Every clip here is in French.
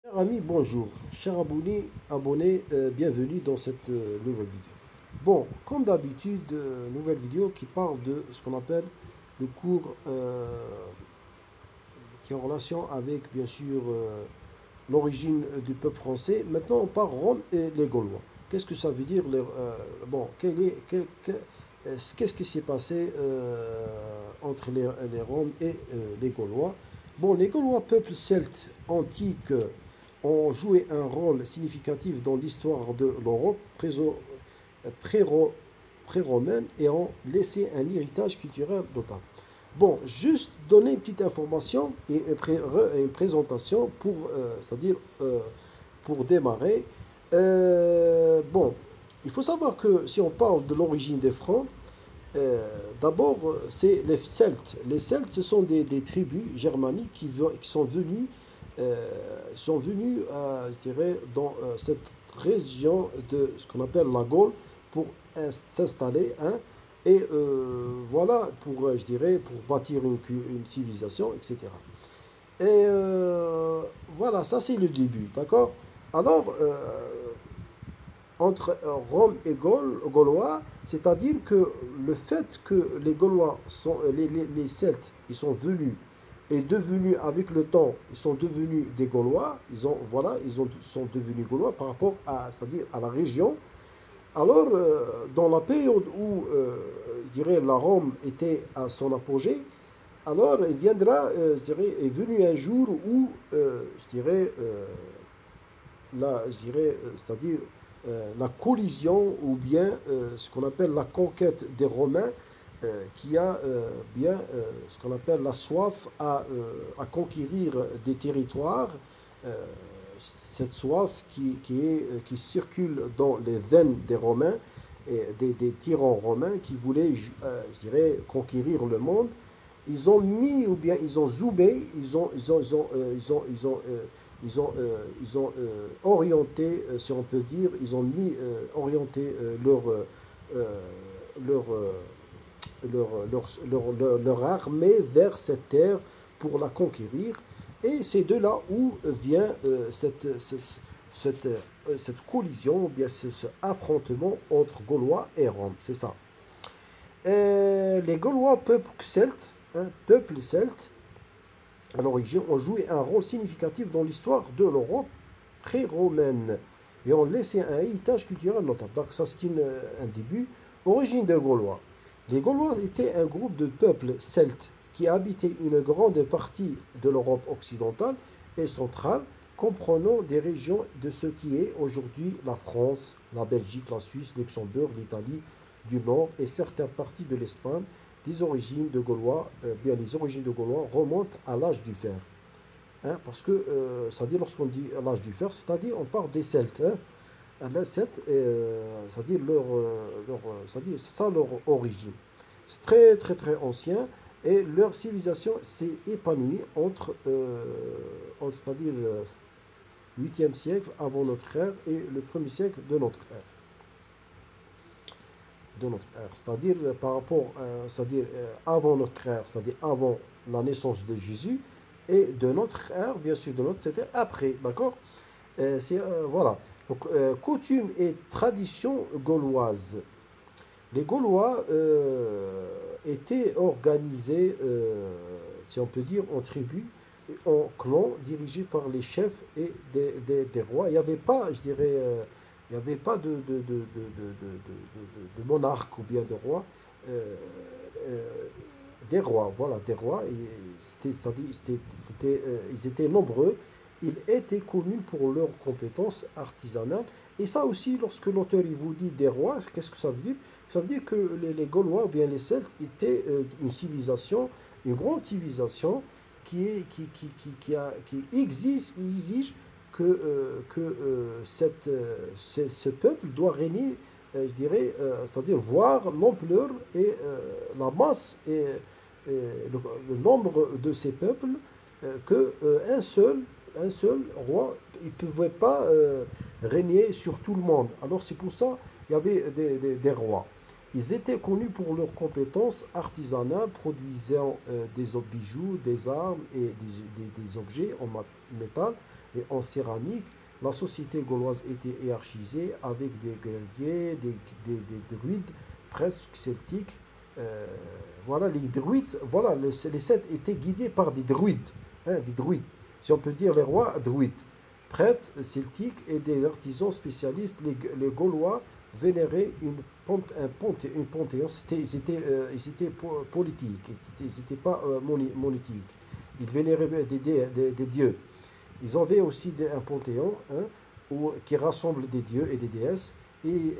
Chers amis, bonjour. Chers abonnés, bienvenue dans cette nouvelle vidéo. Bon, comme d'habitude, nouvelle vidéo qui parle de ce qu'on appelle le cours qui est en relation avec, bien sûr, l'origine du peuple français. Maintenant, on parle Rome et les Gaulois. Qu'est-ce que ça veut dire bon, qu'est-ce qui s'est passé entre les Roms et les Gaulois? Bon, les Gaulois, peuple celte antique, ont joué un rôle significatif dans l'histoire de l'Europe pré-romaine et ont laissé un héritage culturel notable. Bon, juste donner une petite information et une présentation c'est-à-dire pour démarrer. Bon, il faut savoir que si on parle de l'origine des Francs, d'abord, c'est les Celtes. Les Celtes, ce sont des tribus germaniques qui sont venus je dirais, dans cette région de ce qu'on appelle la Gaule pour s'installer, hein, et voilà, je dirais, pour bâtir une civilisation, etc. Et voilà, ça c'est le début, d'accord? Alors, entre Rome et Gaulois, c'est-à-dire que le fait que les Gaulois les Celtes, ils sont venus et devenus avec le temps, ils sont devenus des Gaulois, sont devenus Gaulois par rapport à, c'est-à-dire à la région. Alors, dans la période où, je dirais, la Rome était à son apogée, alors il viendra, je dirais, est venu un jour où, je dirais, c'est-à-dire la collision ou bien ce qu'on appelle la conquête des Romains qui a bien ce qu'on appelle la soif à conquérir des territoires, euh, cette soif qui circule dans les veines des Romains et des tyrans romains qui voulaient, je dirais, conquérir le monde. Ils ont mis ou bien ils ont zoomé, ils ont orienté, si on peut dire, ils ont orienté euh, leur, leur armée vers cette terre pour la conquérir. Et c'est de là où vient cette collision, ou bien ce affrontement entre Gaulois et Roms. C'est ça. Les Gaulois, peuple celte, à l'origine, ont joué un rôle significatif dans l'histoire de l'Europe pré-romaine et ont laissé un héritage culturel notable. Donc ça c'est un début. Origine des Gaulois. Les Gaulois étaient un groupe de peuples celtes qui habitaient une grande partie de l'Europe occidentale et centrale, comprenant des régions de ce qui est aujourd'hui la France, la Belgique, la Suisse, Luxembourg, l'Italie du Nord et certaines parties de l'Espagne. Les origines de Gaulois remontent à l'âge du fer. Hein, parce que, c'est-à-dire, lorsqu'on dit l'âge du fer, c'est-à-dire, on parle des Celtes. Hein. Les Celtes, c'est-à-dire, c'est ça leur origine. C'est très, très, très ancien. Et leur civilisation s'est épanouie c'est-à-dire, le 8e siècle avant notre ère et le 1er siècle de notre ère. C'est-à-dire par rapport, c'est-à-dire avant notre ère, c'est-à-dire avant la naissance de Jésus, et de notre ère, bien sûr, c'était après, d'accord? Voilà. Donc, coutumes et traditions gauloises. Les Gaulois étaient organisés, si on peut dire, en tribus, en clans, dirigés par les chefs et des rois. Il n'y avait pas, je dirais, il n'y avait pas de monarque ou bien de roi. euh, euh, des rois, voilà, des rois. C'est-à-dire, ils étaient nombreux. Ils étaient connus pour leurs compétences artisanales. Et ça aussi, lorsque l'auteur il vous dit des rois, qu'est-ce que ça veut dire? Ça veut dire que les Gaulois ou bien les Celtes étaient une civilisation, une grande civilisation qui exige que ce peuple doit régner, je dirais, c'est-à-dire voir l'ampleur et la masse et le nombre de ces peuples, un seul roi, il ne pouvait pas régner sur tout le monde. Alors c'est pour ça qu'il y avait des rois. Ils étaient connus pour leurs compétences artisanales, produisant des bijoux, des armes et des objets en métal et en céramique. La société gauloise était hiérarchisée avec des guerriers, des druides presque celtiques. Euh, voilà, les druides, voilà, les Celtes étaient guidés par des druides, hein, des druides. Si on peut dire les rois druides, prêtres celtiques et des artisans spécialistes. Les Gaulois vénéraient une panthéon. Ils étaient politiques, ils n'étaient pas monolithiques. Ils vénéraient des dieux. Ils avaient aussi un panthéon, hein, qui rassemble des dieux et des déesses. Et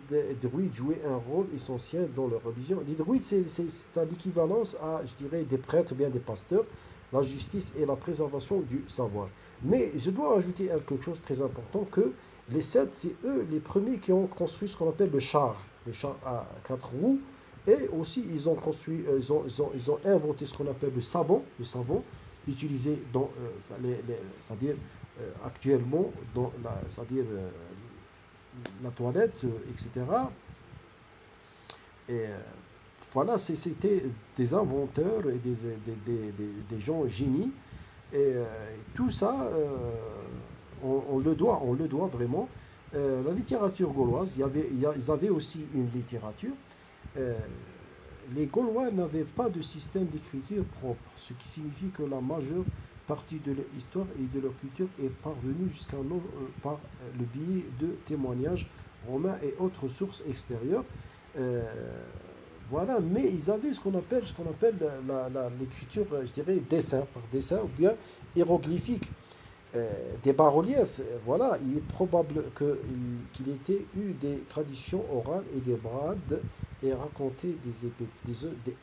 les druides jouaient un rôle essentiel dans leur religion. Les druides, c'est à l'équivalence à, je dirais, des prêtres ou bien des pasteurs, la justice et la préservation du savoir. Mais je dois ajouter quelque chose de très important, que les Celtes, c'est eux les premiers qui ont construit ce qu'on appelle le char, les chars à quatre roues. Et aussi, ils ont construit, ils ont inventé ce qu'on appelle le savon utilisé dans, c'est-à-dire actuellement, dans c'est-à-dire la toilette, etc. Et voilà, c'était des inventeurs et des gens génies. Et tout ça, on le doit vraiment. La littérature gauloise, ils avaient aussi une littérature. Euh, les Gaulois n'avaient pas de système d'écriture propre, ce qui signifie que la majeure partie de leur histoire et de leur culture est parvenue jusqu'à nous par le biais de témoignages romains et autres sources extérieures. Euh, voilà, mais ils avaient ce qu'on appelle l'écriture, je dirais, dessin par dessin ou bien hiéroglyphique. Des bas-reliefs, voilà, il est probable qu'il ait eu des traditions orales et des brades et raconté des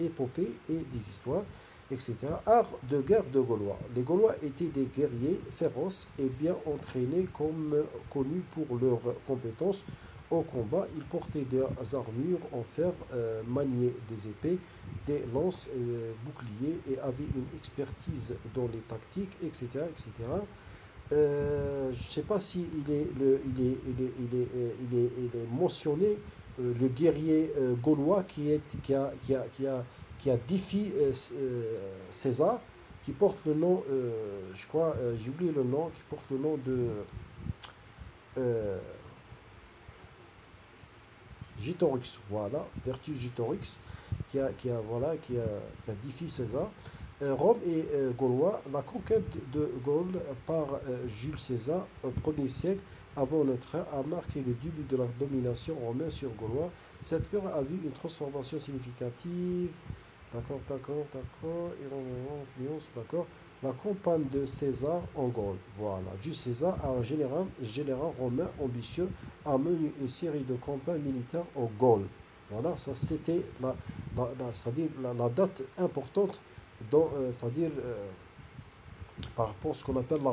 épopées et des histoires, etc. Art de guerre de Gaulois. Les Gaulois étaient des guerriers féroces et bien entraînés, comme connus pour leurs compétences au combat. Ils portaient des armures en fer, maniaient des épées, des lances et boucliers et avaient une expertise dans les tactiques, etc., etc. Je ne sais pas si il est mentionné le guerrier gaulois qui a défié César, qui porte le nom, je crois, j'ai oublié le nom, qui porte le nom de euh, Gitorix, voilà, Vercingetorix, voilà, qui a défié César. Rome et Gaulois, la conquête de Gaule par Jules César au 1er siècle avant notre ère a marqué le début de la domination romaine sur Gaulois. Cette période a vu une transformation significative. D'accord, d'accord, d'accord. D'accord. La campagne de César en Gaule. Voilà. Jules César, un général romain ambitieux, a mené une série de campagnes militaires en Gaule. Voilà, ça c'était c'est-à-dire la date importante c'est-à-dire par rapport à ce qu'on appelle la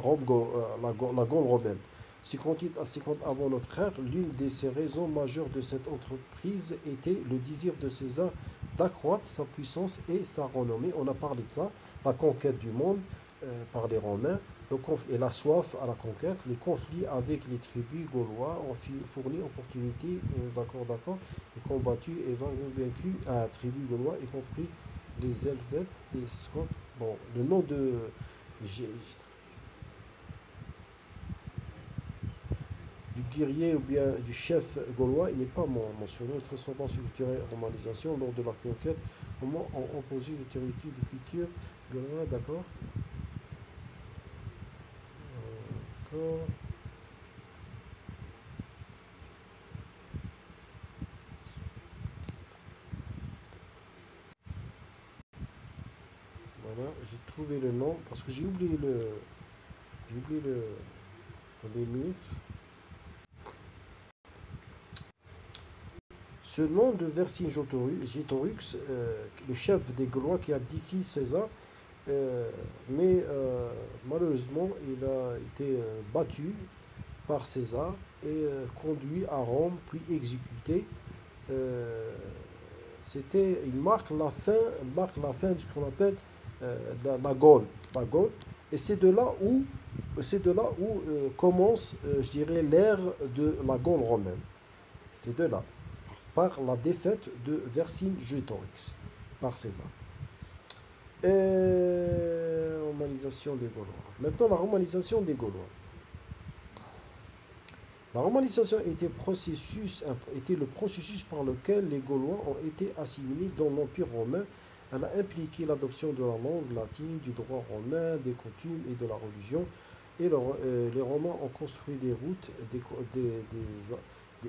Gaule romaine. 58 à 50 avant notre ère, l'une de ces raisons majeures de cette entreprise était le désir de César d'accroître sa puissance et sa renommée. On a parlé de ça, la conquête du monde par les Romains, et la soif à la conquête, les conflits avec les tribus gaulois ont fourni opportunité, d'accord, et combattu et vaincu à tribus gaulois, y compris les Helvètes et Scots. Bon, le nom du guerrier ou bien du chef gaulois, il n'est pas mentionné. Une transformation culturelle romanisation lors de la conquête, comment on opposé les territoires de culture gaulois, d'accord. D'accord. Voilà, j'ai trouvé le nom parce que j'ai oublié le, dans des minutes. Ce nom de Vercingetorix, le chef des Gaulois qui a défié César, euh, mais malheureusement il a été battu par César et conduit à Rome, puis exécuté. Euh, il marque la fin de ce qu'on appelle la Gaule, et c'est de là où commence, je dirais, l'ère de la Gaule romaine. C'est de là. par la défaite de Vercingétorix par César. Romanisation des Gaulois. Maintenant, la romanisation des Gaulois. La romanisation était le processus par lequel les Gaulois ont été assimilés dans l'Empire romain. Elle a impliqué l'adoption de la langue latine, du droit romain, des coutumes et de la religion. Et les Romains ont construit des routes, des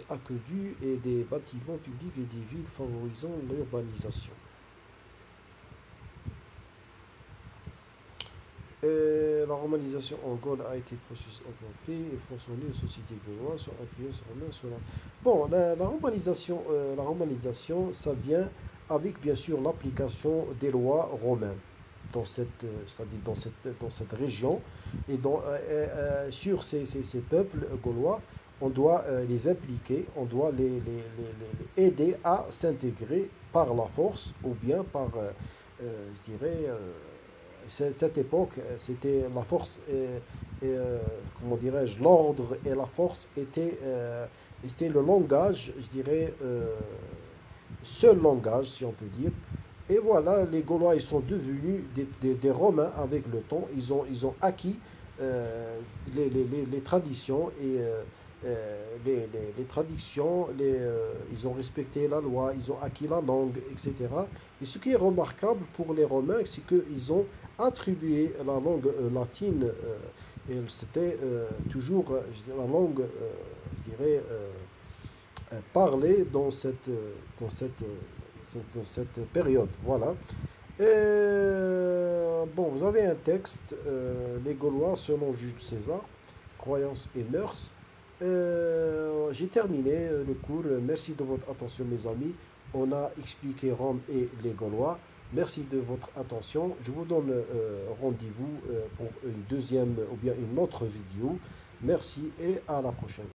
aqueducs et des bâtiments publics et des villes favorisant l'urbanisation. La romanisation en Gaule a été processus accompli et façonné une société gauloise sur influence romaine. Bon, la romanisation, ça vient avec bien sûr l'application des lois romaines c'est-à-dire dans cette région et sur ces peuples gaulois, on doit les impliquer, on doit les aider à s'intégrer par la force ou bien par, je dirais, cette époque, c'était la force comment dirais-je, l'ordre et la force c'était le langage, je dirais, seul langage, si on peut dire. Et voilà, les Gaulois, ils sont devenus des Romains avec le temps. Ils ont acquis les traditions et les traditions, ils ont respecté la loi, ils ont acquis la langue, etc. Et ce qui est remarquable pour les Romains, c'est qu'ils ont attribué la langue latine, et c'était toujours la langue, je dirais, parlée dans cette période. Voilà. Bon, vous avez un texte, les Gaulois selon Jules César, croyances et mœurs. J'ai terminé le cours. Merci de votre attention, mes amis. On a expliqué Rome et les Gaulois. Merci de votre attention. Je vous donne rendez-vous pour une deuxième ou bien une autre vidéo. Merci et à la prochaine.